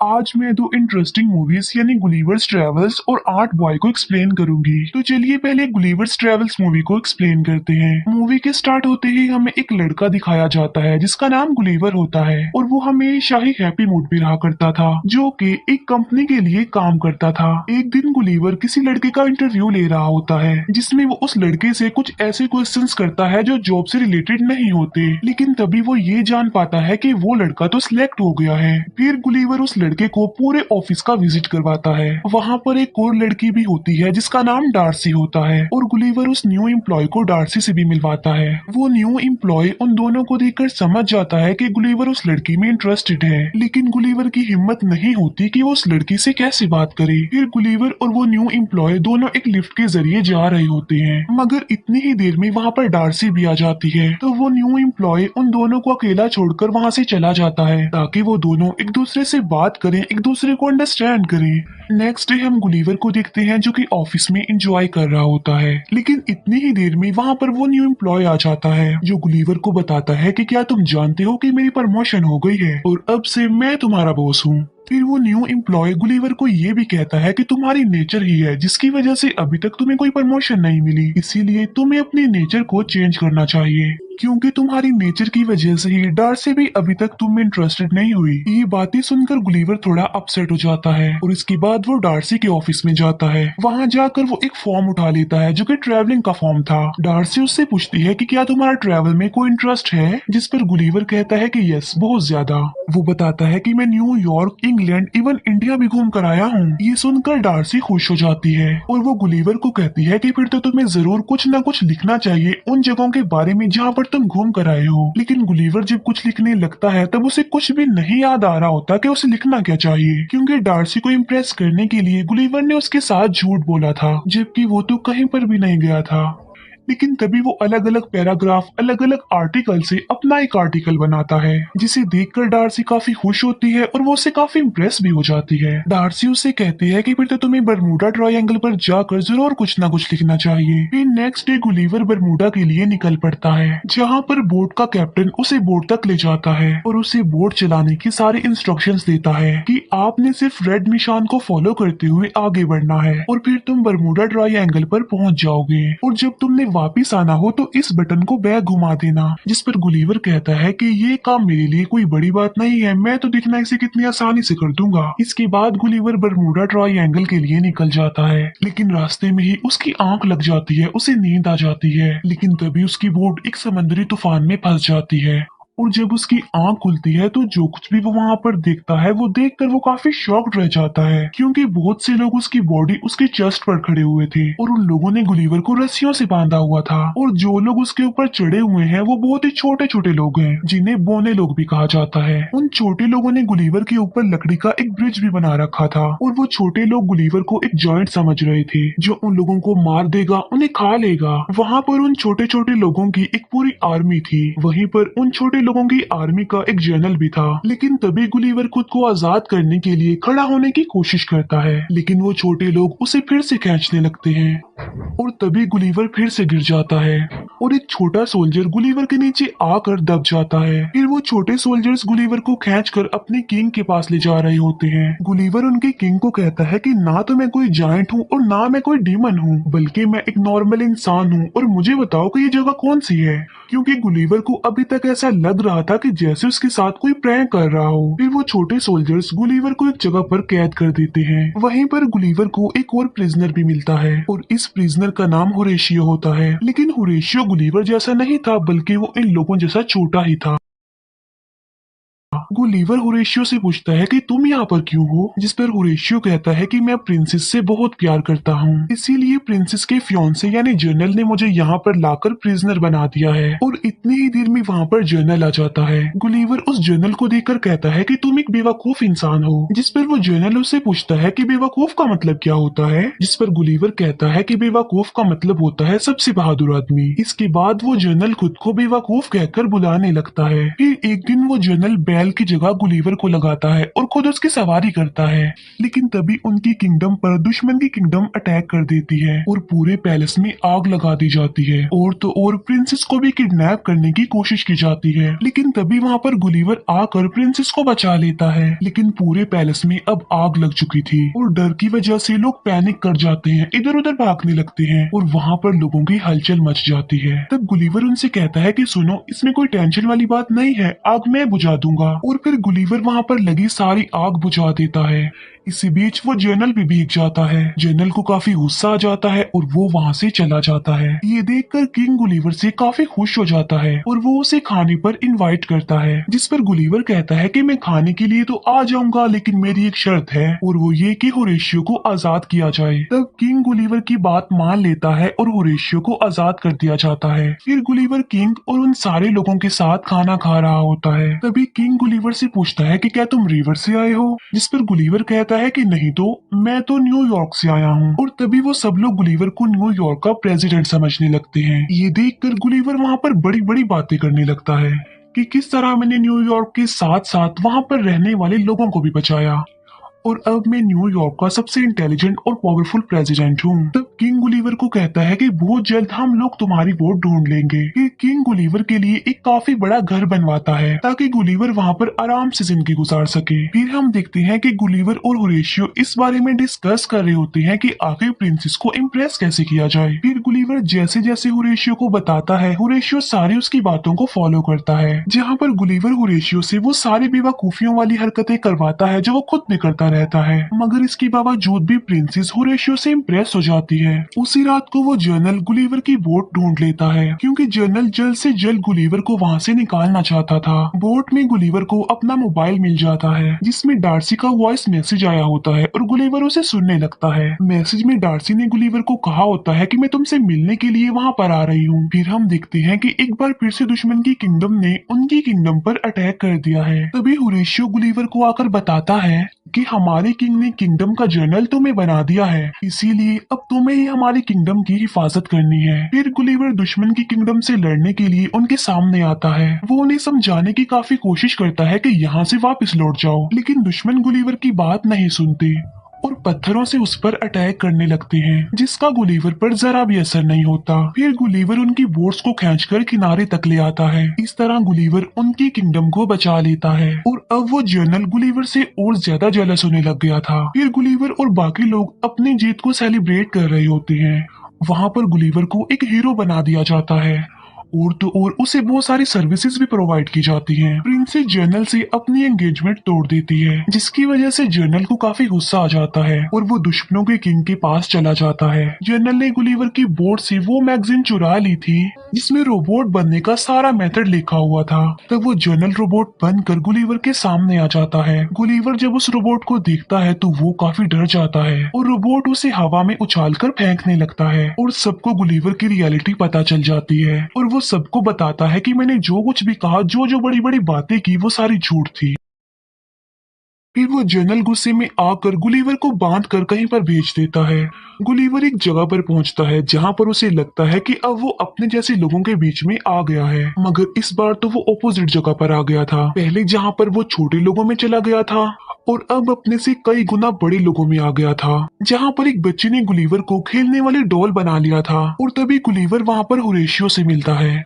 आज मैं दो इंटरेस्टिंग मूवीज यानी गुलिवर्स ट्रेवल्स और आर्ट बॉय को एक्सप्लेन करूंगी। तो चलिए पहले गुलिवर्स ट्रेवल्स मूवी को एक्सप्लेन करते हैं। मूवी के स्टार्ट होते ही हमें एक लड़का दिखाया जाता है जिसका नाम गुलिवर होता है और वो हमेशा ही हैप्पी मूड में रहा करता था, जो कि एक कंपनी के लिए काम करता था। एक दिन गुलिवर किसी लड़के का इंटरव्यू ले रहा होता है जिसमें वो उस लड़के से कुछ ऐसे क्वेश्चंस करता है जो जॉब से रिलेटेड नहीं होते, लेकिन तभी वो ये जान पाता है कि वो लड़का तो सिलेक्ट हो गया है। फिर गुलिवर उस लड़के को पूरे ऑफिस का विजिट करवाता है। वहाँ पर एक और लड़की भी होती है जिसका नाम डार्सी होता है और गुलिवर उस न्यू एम्प्लॉय को डार्सी से भी मिलवाता है। वो न्यू एम्प्लॉय उन दोनों को देखकर समझ जाता है कि गुलिवर उस लड़की में इंटरेस्टेड है, लेकिन गुलिवर की हिम्मत नहीं होती कि वो उस लड़की से कैसे बात करे। फिर गुलिवर और वो न्यू एम्प्लॉय दोनों एक लिफ्ट के जरिए जा रहे होते हैं, मगर इतनी ही देर में वहाँ पर डार्सी भी आ जाती है। तो वो न्यू एम्प्लॉय उन दोनों को अकेला छोड़कर वहाँ से चला जाता है ताकि वो दोनों एक दूसरे से बात करें, एक दूसरे को अंडरस्टैंड करें। नेक्स्ट डे हम गुलिवर को देखते हैं जो कि ऑफिस में एंजॉय कर रहा होता है, लेकिन इतनी ही देर में वहाँ पर वो न्यू एम्प्लॉय आ जाता है जो गुलिवर को बताता है कि क्या तुम जानते हो कि मेरी प्रमोशन हो गई है और अब से मैं तुम्हारा बॉस हूँ। फिर वो न्यू एम्प्लॉय गुलिवर को ये भी कहता है कि तुम्हारी नेचर ही है जिसकी वजह से अभी तक तुम्हें कोई प्रमोशन नहीं मिली, इसीलिए तुम्हें अपने नेचर को चेंज करना चाहिए, क्योंकि तुम्हारी नेचर की वजह से ही डार्सी भी अभी तक तुम में इंटरेस्टेड नहीं हुई। ये बातें सुनकर गुलिवर थोड़ा अपसेट हो जाता है और इसके बाद वो डार्सी के ऑफिस में जाता है। वहाँ जाकर वो एक फॉर्म उठा लेता है जो कि ट्रैवलिंग का फॉर्म था। डार्सी उससे पूछती है कि क्या तुम्हारा ट्रैवल में कोई इंटरेस्ट है, जिस पर गुलिवर कहता है कि यस, बहुत ज्यादा। वो बताता है कि मैं न्यूयॉर्क, इंग्लैंड, इवन इंडिया भी घूम कर आया हूँ। ये सुनकर डार्सी खुश हो जाती है और वो गुलिवर को कहती है कि फिर तो तुम्हें जरूर कुछ न कुछ लिखना चाहिए उन जगहों के बारे में जहाँ पर तुम घूम कर आए हो। लेकिन गुलिवर जब कुछ लिखने लगता है तब उसे कुछ भी नहीं याद आ रहा होता कि उसे लिखना क्या चाहिए, क्योंकि डार्सी को इम्प्रेस करने के लिए गुलिवर ने उसके साथ झूठ बोला था, जबकि वो तो कहीं पर भी नहीं गया था। लेकिन तभी वो अलग अलग पैराग्राफ, अलग अलग आर्टिकल से अपना एक आर्टिकल बनाता है, जिसे देखकर डार्सी काफी खुश होती है और वो उससे काफी इम्प्रेस भी हो जाती है। डार्सी उससे कहती है कि फिर तो तुम्हें बरमूडा ट्रायंगल पर जाकर जरूर कुछ ना कुछ लिखना चाहिए। फिर नेक्स्ट डे गुलिवर बरमूडा के लिए निकल पड़ता है, जहाँ पर बोट का कैप्टन उसे बोट तक ले जाता है और उसे बोट चलाने की सारी इंस्ट्रक्शंस देता है कि आपने सिर्फ रेड निशान को फॉलो करते हुए आगे बढ़ना है और फिर तुम बरमूडा ट्रायंगल पर पहुंच जाओगे, और जब तुमने वापिस आना हो तो इस बटन को बैक घुमा देना। जिस पर गुलिवर कहता है कि ये काम मेरे लिए कोई बड़ी बात नहीं है, मैं तो दिखना इसे कितनी आसानी से कर दूंगा। इसके बाद गुलिवर बरमूडा ट्रायंगल के लिए निकल जाता है, लेकिन रास्ते में ही उसकी आंख लग जाती है, उसे नींद आ जाती है। लेकिन तभी उसकी बोट एक समुद्री तूफान में फंस जाती है और जब उसकी आंख खुलती है तो जो कुछ भी वो वहाँ पर देखता है वो देखकर वो काफी शॉक्ड रह जाता है, क्योंकि बहुत से लोग उसकी बॉडी उसके चेस्ट पर खड़े हुए थे और उन लोगों ने गुलिवर को रस्सियों से बांधा हुआ था, और जो लोग उसके ऊपर चढ़े हुए हैं वो बहुत ही छोटे छोटे लोग हैं जिन्हें बोने लोग भी कहा जाता है। उन छोटे लोगों ने गुलिवर के ऊपर लकड़ी का एक ब्रिज भी बना रखा था और वो छोटे लोग गुलिवर को एक जॉइंट समझ रहे थे जो उन लोगों को मार देगा, उन्हें खा लेगा। वहाँ पर उन छोटे छोटे लोगों की एक पूरी आर्मी थी, वहीं पर उन छोटे लोगों की आर्मी का एक जनरल भी था। लेकिन तभी गुलिवर खुद को आजाद करने के लिए खड़ा होने की कोशिश करता है, लेकिन वो छोटे लोग उसे फिर से खींचने लगते हैं और तभी गुलिवर फिर से गिर जाता है और एक छोटा सोल्जर गुलिवर के नीचे आकर दब जाता है। फिर वो छोटे सोल्जर्स गुलिवर को खींचकर अपने किंग के पास ले जा रहे होते हैं। गुलिवर उनके किंग को कहता है कि ना तो मैं कोई जायंट हूँ और ना मैं कोई डीमन हूँ, बल्कि मैं एक नॉर्मल इंसान हूँ, और मुझे बताओ कि ये जगह कौन सी है, क्योंकि गुलिवर को अभी तक ऐसा लग रहा था कि जैसे उसके साथ कोई प्रैंक कर रहा हो। फिर वो छोटे सोल्जर्स गुलिवर को एक जगह पर कैद कर देते हैं। वहीं पर गुलिवर को एक और प्रिजनर भी मिलता है और इस प्रिजनर का नाम होरेशियो होता है, लेकिन होरेशियो गुलिवर जैसा नहीं था, बल्कि वो इन लोगों जैसा छोटा ही था। गुलिवर होरेशियो से पूछता है कि तुम यहाँ पर क्यों हो, जिस पर होरेशियो कहता है कि मैं प्रिंसेस से बहुत प्यार करता हूँ, इसीलिए प्रिंसेस के फियांसे यानी जनरल ने मुझे यहाँ पर लाकर प्रिजनर बना दिया है। और इतनी ही देर में वहाँ पर जनरल आ जाता है। गुलिवर उस जनरल को देखकर कहता है कि तुम एक बेवकूफ इंसान हो, जिस पर वो जनरल उससे पूछता है कि बेवकूफ का मतलब क्या होता है, जिस पर गुलिवर कहता है कि बेवकूफ का मतलब होता है सबसे बहादुर आदमी। इसके बाद वो जनरल खुद को बेवकूफ कहकर बुलाने लगता है। फिर एक दिन वो जनरल बैल की जगह गुलीवर को लगाता है और खुद उसकी सवारी करता है। लेकिन तभी उनकी किंगडम पर दुश्मन की किंगडम अटैक कर देती है और पूरे पैलेस में आग लगा दी जाती है। और तो और प्रिंसेस को भी किडनैप करने की कोशिश की जाती है, लेकिन तभी वहाँ पर गुलीवर आकर प्रिंसेस को बचा लेता है। लेकिन पूरे पैलेस में अब आग लग चुकी थी और डर की वजह से लोग पैनिक कर जाते हैं, इधर उधर भागने लगते हैं और वहाँ पर लोगों की हलचल मच जाती है। तब गुलीवर उनसे कहता है कि सुनो, इसमें कोई टेंशन वाली बात नहीं है, आग मैं बुझा दूंगा। और फिर गुलीवर वहाँ पर लगी सारी आग बुझा देता है। इसी बीच वो जनरल भी भीग जाता है। जनरल को काफी गुस्सा आ जाता है और वो वहाँ से चला जाता है। ये देखकर किंग गुलीवर से काफी खुश हो जाता है और वो उसे खाने पर इनवाइट करता है, जिस पर गुलीवर कहता है कि मैं खाने के लिए तो आ जाऊंगा, लेकिन मेरी एक शर्त है और वो ये कि होरेशियो को आजाद किया जाए। तब किंग गुलीवर की बात मान लेता है और होरेशियो को आजाद कर दिया जाता है। फिर गुलीवर किंग और उन सारे लोगों के साथ खाना खा रहा होता है। तभी किंग गुलीवर से पूछता है कि क्या तुम रिवर से आए हो, जिस पर गुलीवर कहता है कि नहीं तो मैं तो न्यूयॉर्क से आया हूँ। और तभी वो सब लोग गुलीवर को न्यूयॉर्क का प्रेसिडेंट समझने लगते हैं। ये देखकर गुलीवर वहाँ पर बड़ी बड़ी बातें करने लगता है कि किस तरह मैंने न्यूयॉर्क के साथ साथ वहाँ पर रहने वाले लोगों को भी बचाया और अब मैं न्यूयॉर्क का सबसे इंटेलिजेंट और पावरफुल प्रेसिडेंट हूँ। तब किंग गुलीवर को कहता है कि बहुत जल्द हम लोग तुम्हारी वोट ढूंढ लेंगे। कि किंग गुलीवर के लिए एक काफी बड़ा घर बनवाता है ताकि गुलीवर वहाँ पर आराम से जिंदगी गुजार सके। फिर हम देखते हैं कि गुलीवर और होरेशियो इस बारे में डिस्कस कर रहे होते हैं कि आखिर प्रिंसेस को इम्प्रेस कैसे किया जाए। फिर गुलीवर जैसे जैसे होरेशियो को बताता है, होरेशियो सारी उसकी बातों को फॉलो करता है, जहाँ पर गुलीवर होरेशियो से वो सारी बेवकूफियों वाली हरकतें करवाता है जो वो खुद भी करता रहता है। मगर इसके बावजूद भी प्रिंसेस होरेशियो से इम्प्रेस हो जाती है। उसी रात को वो जनरल गुलीवर की बोट ढूंढ लेता है, क्योंकि जनरल जल्द से जल्द गुलीवर को वहाँ से निकालना चाहता था। बोट में गुलीवर को अपना मोबाइल मिल जाता है, जिसमें डार्सी का वॉइस मैसेज आया होता है और गुलीवर उसे सुनने लगता है। मैसेज में डार्सी ने गुलीवर को कहा होता है कि मैं तुमसे मिलने के लिए वहाँ पर आ रही हूँ। फिर हम देखते हैं कि एक बार फिर से दुश्मन की किंगडम ने उनकी किंगडम पर अटैक कर दिया है। तभी होरेशियो गुलीवर को आकर बताता है कि हमारे किंग ने किंगडम का जनरल तुम्हें बना दिया है, इसीलिए अब तुम्हें ही हमारी किंगडम की हिफाजत करनी है। फिर गुलीवर दुश्मन की किंगडम से लड़ने के लिए उनके सामने आता है। वो उन्हें समझाने की काफी कोशिश करता है कि यहाँ से वापस लौट जाओ, लेकिन दुश्मन गुलीवर की बात नहीं सुनते और पत्थरों से उस पर अटैक करने लगते हैं, जिसका गुलीवर पर जरा भी असर नहीं होता। फिर गुलीवर उनकी बोट्स को खींचकर किनारे तक ले आता है। इस तरह गुलीवर उनकी किंगडम को बचा लेता है और अब वो जनरल गुलीवर से और ज्यादा जेलस होने लग गया था। फिर गुलीवर और बाकी लोग अपनी जीत को सेलिब्रेट कर रहे होते हैं। वहाँ पर गुलीवर को एक हीरो बना दिया जाता है और तो और उसे बहुत सारी सर्विसेज भी प्रोवाइड की जाती हैं। प्रिंसेस जनरल से अपनी एंगेजमेंट तोड़ देती है, जिसकी वजह से जनरल को काफी गुस्सा आ जाता है और वो दुश्मनों के किंग के पास चला जाता है। जनरल ने गुलीवर की बोर्ड से वो मैगजीन चुरा ली थी जिसमें रोबोट बनने का सारा मेथड लिखा हुआ था। तब वो जनरल रोबोट बनकर गुलीवर के सामने आ जाता है। गुलीवर जब उस रोबोट को देखता है तो वो काफी डर जाता है और रोबोट उसे हवा में उछालकर फेंकने लगता है और सबको गुलीवर की रियलिटी पता चल जाती है और वो सबको बताता है कि मैंने जो कुछ भी कहा, जो जो बड़ी बड़ी बातें की, वो सारी झूठ थी। फिर वो जनरल गुस्से में आकर गुलीवर को बांध कर कहीं पर भेज देता है। गुलीवर एक जगह पर पहुंचता है जहां पर उसे लगता है कि अब वो अपने जैसे लोगों के बीच में आ गया है, मगर इस बार तो वो ऑपोजिट जगह पर आ गया था। पहले जहां पर वो छोटे लोगों में चला गया था और अब अपने से कई गुना बड़े लोगों में आ गया था, जहां पर एक बच्चे ने गुलीवर को खेलने वाले डॉल बना लिया था। और तभी गुलीवर वहां पर होरेशियो से मिलता है।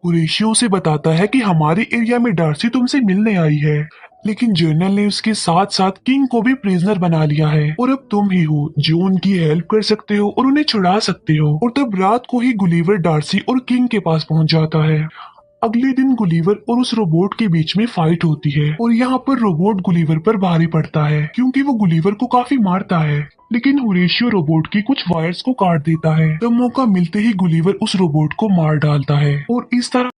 होरेशियो से बताता है कि हमारे एरिया में डार्सी तुमसे मिलने आई है, लेकिन जनरल ने उसके साथ साथ किंग को भी प्रिजनर बना लिया है और अब तुम ही हो जो उनकी हेल्प कर सकते हो और उन्हें छुड़ा सकते हो। और तब रात को ही गुलीवर डार्सी और किंग के पास पहुंच जाता है। अगले दिन गुलीवर और उस रोबोट के बीच में फाइट होती है और यहाँ पर रोबोट गुलीवर पर भारी पड़ता है क्योंकि वो गुलीवर को काफी मारता है, लेकिन होरेशियो रोबोट की कुछ वायर्स को काट देता है। तब मौका मिलते ही गुलीवर उस रोबोट को मार डालता है और इस तरह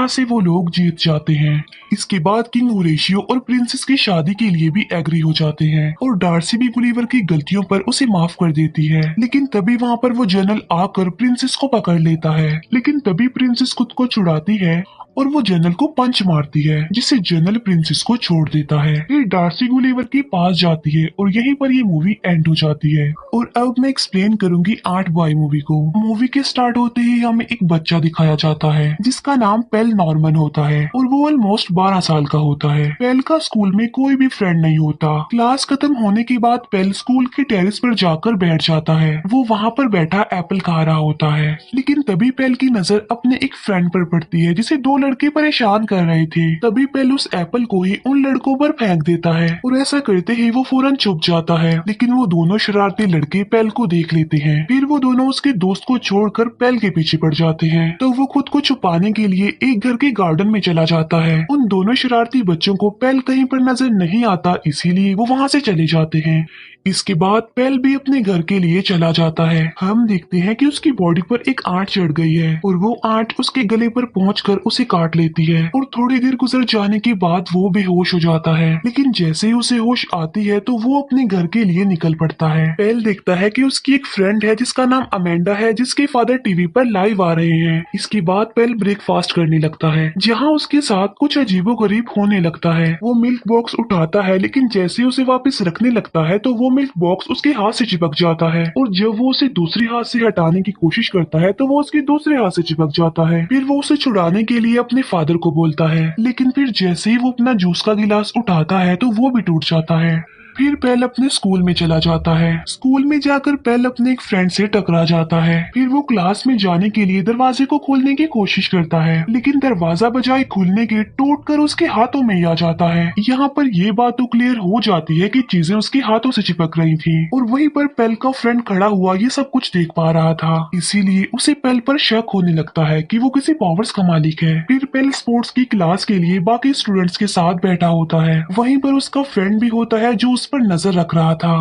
से वो लोग जीत जाते हैं। इसके बाद किंग होरेशियो और प्रिंसेस की शादी के लिए भी एग्री हो जाते हैं और डार्सी भी गुलीवर की गलतियों पर उसे माफ कर देती है। लेकिन तभी वहाँ पर वो जनरल आकर प्रिंसेस को पकड़ लेता है, लेकिन तभी प्रिंसेस खुद को छुड़ाती है और वो जनरल को पंच मारती है, जिससे जनरल प्रिंसेस को छोड़ देता है। फिर डार्सी गुलीवर के पास जाती है और यहीं पर ये मूवी एंड हो जाती है। और अब मैं एक्सप्लेन करूंगी 8 बॉय मूवी को। मूवी के स्टार्ट होते ही हमें एक बच्चा दिखाया जाता है जिसका नाम पेल नॉर्मन होता है और वो ऑलमोस्ट 12 साल का होता है। पेल का स्कूल में कोई भी फ्रेंड नहीं होता। क्लास खत्म होने के बाद पेल स्कूल के टेरेस पर जाकर बैठ जाता है। वो वहाँ पर बैठा एप्पल खा रहा होता है, लेकिन तभी पेल की नजर अपने एक फ्रेंड पर पड़ती है जिसे दो लड़के परेशान कर रहे थे। तभी पेल उस एप्पल को ही उन लड़कों पर फेंक देता है और ऐसा करते ही वो फौरन छुप जाता है, लेकिन वो दोनों शरारती लड़के पेल को देख लेते हैं। फिर वो दोनों उसके दोस्त को छोड़कर पेल के पीछे पड़ जाते हैं। तो वो खुद को छुपाने के लिए एक घर के गार्डन में चला जाता है। उन दोनों शरारती बच्चों को पेल कहीं पर नजर नहीं आता, इसीलिए वो वहाँ से चले जाते हैं। इसके बाद पेल भी अपने घर के लिए चला जाता है। हम देखते हैं कि उसकी बॉडी पर एक आंट चढ़ गई है और वो आंट उसके गले पर पहुंचकर उसे काट लेती है और थोड़ी देर गुजर जाने के बाद वो बेहोश हो जाता है। लेकिन जैसे ही उसे होश आती है तो वो अपने घर के लिए निकल पड़ता है। पेल देखता है कि उसकी एक फ्रेंड है जिसका नाम अमेंडा है, जिसके फादर टीवी पर लाइव आ रहे हैं। इसके बाद पेल ब्रेकफास्ट करने लगता है, जहाँ उसके साथ कुछ अजीबोगरीब होने लगता है। वो मिल्क बॉक्स उठाता है, लेकिन जैसे ही उसे वापस रखने लगता है तो वो मिल्क बॉक्स उसके हाथ से चिपक जाता है और जब वो उसे दूसरे हाथ से हटाने की कोशिश करता है तो वो उसके दूसरे हाथ से चिपक जाता है। फिर वो उसे छुड़ाने के लिए अपने फादर को बोलता है, लेकिन फिर जैसे ही वो अपना जूस का गिलास उठाता है तो वो भी टूट जाता है। फिर पेल अपने स्कूल में चला जाता है। स्कूल में जाकर पेल अपने एक फ्रेंड से टकरा जाता है। फिर वो क्लास में जाने के लिए दरवाजे को खोलने की कोशिश करता है, लेकिन दरवाजा बजाय खुलने के टूटकर उसके हाथों में ही आ जाता है। यहाँ पर ये बात तो क्लियर हो जाती है कि चीजें उसके हाथों से चिपक रही थी और वहीं पर पेल का फ्रेंड खड़ा हुआ ये सब कुछ देख पा रहा था, इसीलिए उसे पेल पर शक होने लगता है कि वो किसी पावर्स का मालिक है। फिर पेल स्पोर्ट्स की क्लास के लिए बाकी स्टूडेंट्स के साथ बैठा होता है। वहीं पर उसका फ्रेंड भी होता है जो पर नजर रख रहा था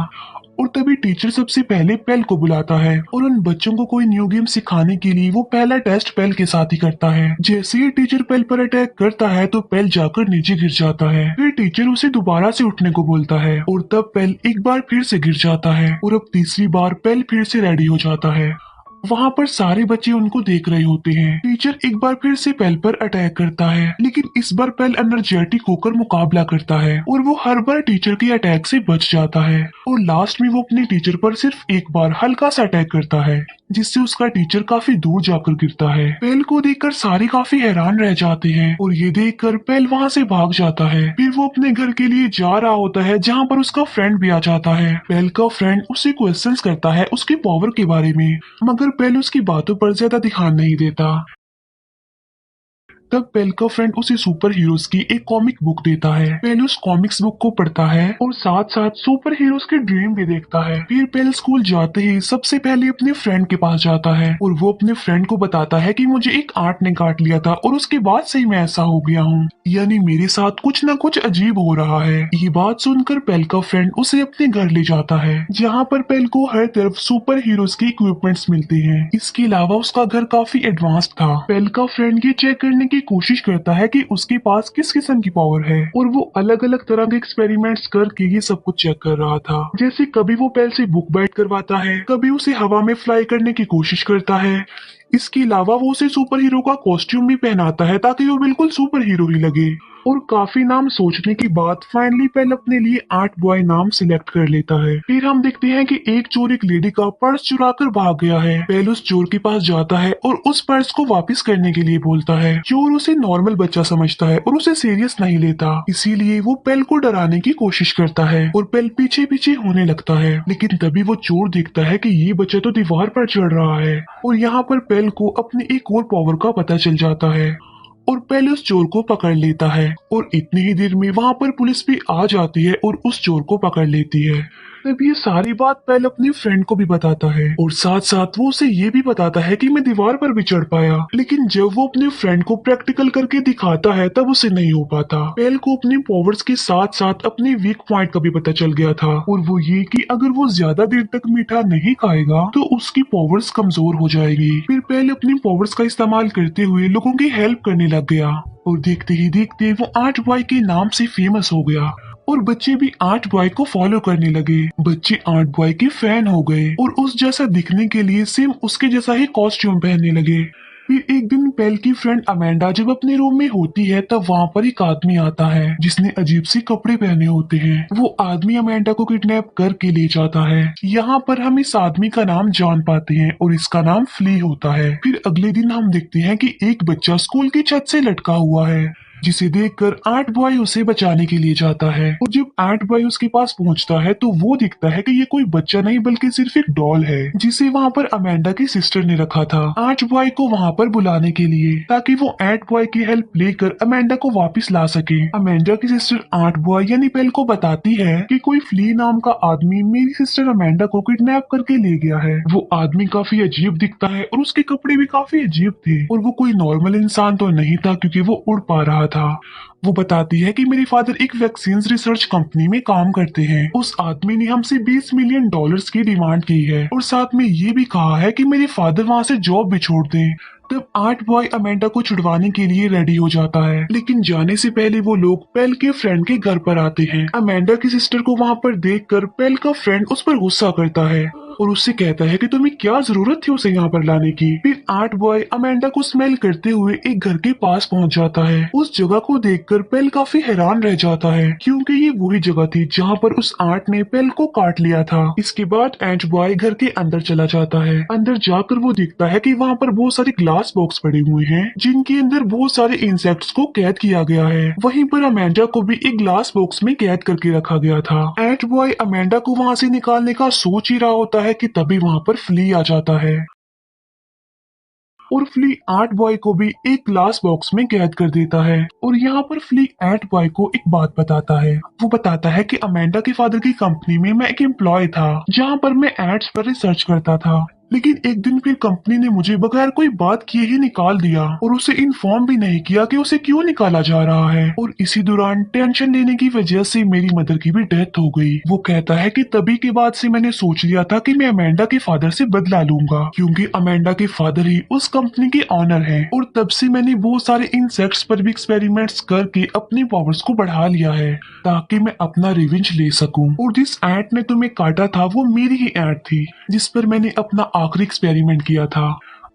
और तभी टीचर सबसे पहले पेल को बुलाता है और उन बच्चों को कोई न्यू गेम सिखाने के लिए वो पहला टेस्ट पेल के साथ ही करता है। जैसे ही टीचर पेल पर अटैक करता है तो पेल जाकर नीचे गिर जाता है। फिर टीचर उसे दोबारा से उठने को बोलता है और तब पेल एक बार फिर से गिर जाता है और अब तीसरी बार पेल फिर से रेडी हो जाता है। वहाँ पर सारे बच्चे उनको देख रहे होते हैं। टीचर एक बार फिर से पेल पर अटैक करता है, लेकिन इस बार पेल एनर्जेटिक होकर मुकाबला करता है और वो हर बार टीचर के अटैक से बच जाता है और लास्ट में वो अपने टीचर पर सिर्फ एक बार हल्का सा अटैक करता है, जिससे उसका टीचर काफी दूर जाकर गिरता है। पेल को देखकर सारे काफी हैरान रह जाते हैं और ये देखकर पेल वहाँ से भाग जाता है। फिर वो अपने घर के लिए जा रहा होता है, जहाँ पर उसका फ्रेंड भी आ जाता है। पेल का फ्रेंड उससे क्वेश्चंस करता है उसकी पावर के बारे में, मगर पेल उसकी बातों पर ज्यादा ध्यान नहीं देता। तब पेल का फ्रेंड उसे सुपर हीरोज की एक कॉमिक बुक देता है। पेल उस कॉमिक्स बुक को पढ़ता है और साथ साथ सुपर हीरोज के ड्रीम भी देखता है। फिर पेल स्कूल जाते ही सबसे पहले अपने फ्रेंड के पास जाता है और वो अपने फ्रेंड को बताता है कि मुझे एक आंट ने काट लिया था और उसके बाद से ही मैं ऐसा हो गया हूँ, यानी मेरे साथ कुछ न कुछ अजीब हो रहा है। ये बात सुनकर पेल का फ्रेंड उसे अपने घर ले जाता है, जहाँ पर पेल को हर तरफ सुपर हीरोज के इक्विपमेंट्स मिलते हैं। इसके अलावा उसका घर काफी एडवांस था। पेल का फ्रेंड ये चेक करने की कोशिश करता है कि उसके पास किस किस्म की पावर है और वो अलग अलग तरह के एक्सपेरिमेंट्स करके ये सब कुछ चेक कर रहा था। जैसे कभी वो पेल से बुक बाइट करवाता है, कभी उसे हवा में फ्लाई करने की कोशिश करता है। इसके अलावा वो उसे सुपर हीरो का कॉस्ट्यूम भी पहनाता है ताकि वो बिल्कुल सुपर हीरो ही लगे। और काफी नाम सोचने के बाद फाइनली पेल अपने लिए आर्ट बॉय नाम सिलेक्ट कर लेता है। फिर हम देखते हैं कि एक चोर एक लेडी का पर्स चुरा कर भाग गया है। पेल उस चोर के पास जाता है और उस पर्स को वापस करने के लिए बोलता है। चोर उसे नॉर्मल बच्चा समझता है और उसे सीरियस नहीं लेता, इसीलिए वो पेल को डराने की कोशिश करता है और पेल पीछे पीछे होने लगता है। लेकिन तभी वो चोर देखता है कि ये बच्चा तो दीवार पर चढ़ रहा है और यहाँ पर पेल को अपनी एक और पावर का पता चल जाता है और पेल उस चोर को पकड़ लेता है और इतनी ही देर में वहाँ पर पुलिस भी आ जाती है और उस चोर को पकड़ लेती है। तब ये सारी बात पेल अपने फ्रेंड को भी बताता है और साथ साथ वो उसे ये भी बताता है कि मैं दीवार पर भी चढ़ पाया, लेकिन जब वो अपने फ्रेंड को प्रैक्टिकल करके दिखाता है तब उसे नहीं हो पाता। पेल को अपने पावर्स के साथ साथ अपने वीक पॉइंट का भी पता चल गया था और वो ये कि अगर वो ज्यादा देर तक मीठा नहीं खाएगा तो उसकी पावर्स कमजोर हो जाएगी। फिर पेल अपनी पावर्स का इस्तेमाल करते हुए लोगों की हेल्प करने लग गया और देखते ही देखते वो आर्ट बॉय के नाम से फेमस हो गया और बच्चे भी आर्ट बॉय को फॉलो करने लगे। बच्चे आर्ट बॉय के फैन हो गए और उस जैसा दिखने के लिए सेम उसके जैसा ही कॉस्ट्यूम पहनने लगे। फिर एक दिन पेल की फ्रेंड अमेंडा जब अपने रूम में होती है तब वहाँ पर एक आदमी आता है जिसने अजीब से कपड़े पहने होते हैं। वो आदमी अमेंडा को किडनैप करके ले जाता है। यहाँ पर हम इस आदमी का नाम जान पाते हैं और इसका नाम फ्ली होता है। फिर अगले दिन हम देखते हैं कि एक बच्चा स्कूल की छत से लटका हुआ है, जिसे देखकर आर्ट बॉय उसे बचाने के लिए जाता है। और जब आर्ट बॉय उसके पास पहुंचता है तो वो दिखता है कि ये कोई बच्चा नहीं बल्कि सिर्फ एक डॉल है जिसे वहाँ पर अमेंडा की सिस्टर ने रखा था आर्ट बॉय को वहाँ पर बुलाने के लिए, ताकि वो आर्ट बॉय की हेल्प लेकर अमेंडा को वापस ला सके। अमेंडा की सिस्टर आर्ट बॉय यानी पेल को बताती है कि कोई फ्ली नाम का आदमी मेरी सिस्टर अमेंडा को किडनैप करके ले गया है। वो आदमी काफी अजीब दिखता है और उसके कपड़े भी काफी अजीब थे और वो कोई नॉर्मल इंसान तो नहीं था क्योंकि वो उड़ पा रहा था। वो बताती है कि मेरे फादर एक वैक्सीन रिसर्च कंपनी में काम करते हैं। उस आदमी ने हमसे $20 मिलियन की डिमांड की है और साथ में ये भी कहा है कि मेरे फादर वहाँ से जॉब भी छोड़ दें। तब आर्ट बॉय अमेंडा को छुड़वाने के लिए रेडी हो जाता है, लेकिन जाने से पहले वो लोग पेल के फ्रेंड के घर पर आते हैं। अमेंडा की सिस्टर को वहाँ पर देखकर पेल का फ्रेंड उस पर गुस्सा करता है और उससे कहता है कि तुम्हें क्या जरूरत थी उसे यहाँ पर लाने की। फिर आर्ट बॉय अमेंडा को स्मेल करते हुए एक घर के पास पहुँच जाता है। उस जगह को देखकर पेल काफी हैरान रह जाता है क्योंकि ये वही जगह थी जहाँ पर उस आर्ट ने पेल को काट लिया था। इसके बाद आर्ट बॉय घर के अंदर चला जाता है। अंदर जाकर वो देखता है कि वहाँ पर बहुत सारे ग्लास बॉक्स पड़े हुए हैं जिनके अंदर बहुत सारे इंसेक्ट्स को कैद किया गया है। वहीं पर अमेंडा को भी एक ग्लास बॉक्स में कैद करके रखा गया था। आर्ट बॉय अमेंडा को वहाँ से निकालने का सोच ही रहा होता है कि तभी वहाँ पर फ्ली आ जाता है और फ्ली आर्ट बॉय को भी एक ग्लास बॉक्स में कैद कर देता है। और यहाँ पर फ्ली आर्ट बॉय को एक बात बताता है। वो बताता है कि अमेंडा के फादर की कंपनी में मैं एक एम्प्लॉय था जहाँ पर मैं एड्स पर रिसर्च करता था, लेकिन एक दिन फिर कंपनी ने मुझे बगैर कोई बात किए ही निकाल दिया और उसे इन्फॉर्म भी नहीं किया कि उसे क्यों निकाला जा रहा है। और इसी दौरान टेंशन लेने की वजह से मेरी मदर की भी डेथ हो गई। वो कहता है कि तभी के बाद से मैंने सोच लिया था कि मैं अमेंडा के फादर से बदला लूंगा क्योंकि अमेंडा के फादर ही उस कंपनी के ऑनर हैं। और तब से मैंने बहुत सारे इंसेक्ट्स पर भी एक्सपेरिमेंट्स करके अपनी पावर्स को बढ़ा लिया है ताकि मैं अपना रिवेंज ले सकूं। और जिस एंट ने तुम्हें काटा था वो मेरी ही एंट थी जिस पर मैंने अपना आखिरी एक्सपेरिमेंट किया था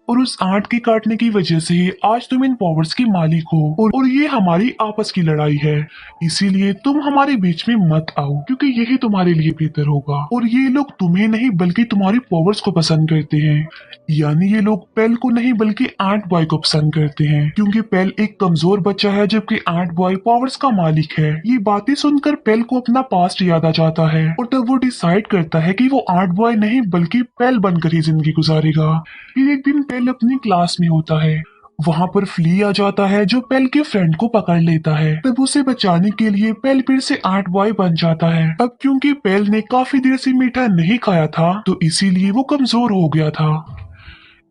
और उस आंट के काटने की वजह से ही आज तुम इन पावर्स के मालिक हो और ये हमारी आपस की लड़ाई है। इसीलिए तुम हमारे बीच में मत आओ क्योंकि यही तुम्हारे लिए बेहतर होगा। और ये लोग तुम्हें नहीं बल्कि तुम्हारी पावर्स को पसंद करते हैं, यानी ये लोग पेल को नहीं बल्कि आंट बॉय को पसंद करते हैं क्योंकि पेल एक कमजोर बच्चा है जबकि आंट बॉय पावर्स का मालिक है। ये बातें सुनकर पेल को अपना पास्ट याद आ जाता है और तब वो डिसाइड करता है कि वो आंट बॉय नहीं बल्कि पेल बनकर ही जिंदगी गुजारेगा। फिर एक दिन पेल अपनी क्लास में होता है। वहाँ पर फ्ली आ जाता है जो पेल के फ्रेंड को पकड़ लेता है। तब उसे बचाने के लिए पेल फिर से आर्ट बॉय बन जाता है। अब क्योंकि पेल ने काफी देर से मीठा नहीं खाया था तो इसीलिए वो कमजोर हो गया था,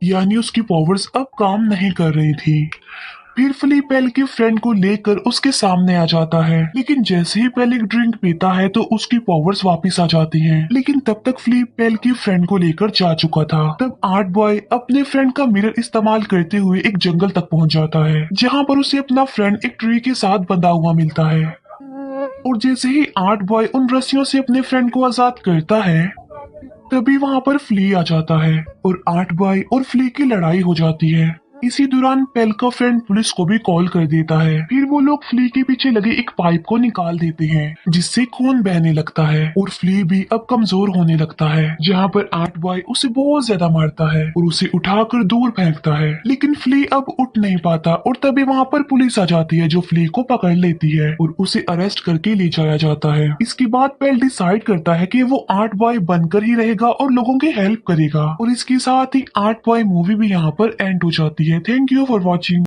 यानी उसकी पावर्स अब काम नहीं कर रही थी। फिर फ्ली पेल के फ्रेंड को लेकर उसके सामने आ जाता है, लेकिन जैसे ही पेल एक ड्रिंक पीता है तो उसकी पावर्स वापस आ जाती हैं। लेकिन तब तक फ्ली पेल के फ्रेंड को लेकर जा चुका था। तब आर्ट बॉय अपने फ्रेंड का मिरर इस्तेमाल करते हुए एक जंगल तक पहुंच जाता है जहां पर उसे अपना फ्रेंड एक ट्री के साथ बंधा हुआ मिलता है। और जैसे ही आर्ट बॉय उन रस्सियों से अपने फ्रेंड को आजाद करता है तभी वहां पर फ्ली आ जाता है और आर्ट बॉय और फ्ली की लड़ाई हो जाती है। इसी दौरान पेल का फ्रेंड पुलिस को भी कॉल कर देता है। फिर वो लोग फ्ली के पीछे लगे एक पाइप को निकाल देते हैं जिससे खून बहने लगता है और फ्ली भी अब कमजोर होने लगता है, जहाँ पर आर्ट बॉय उसे बहुत ज्यादा मारता है और उसे उठाकर दूर फेंकता है। लेकिन फ्ली अब उठ नहीं पाता और तभी वहाँ पर पुलिस आ जाती है जो फ्ली को पकड़ लेती है और उसे अरेस्ट करके ले जाया जाता है। इसके बाद पेल डिसाइड करता है कि वो आर्ट बॉय बनकर ही रहेगा और लोगों की हेल्प करेगा और इसके साथ ही आर्ट बॉय मूवी भी यहाँ पर एंड हो जाती है। Thank you for watching.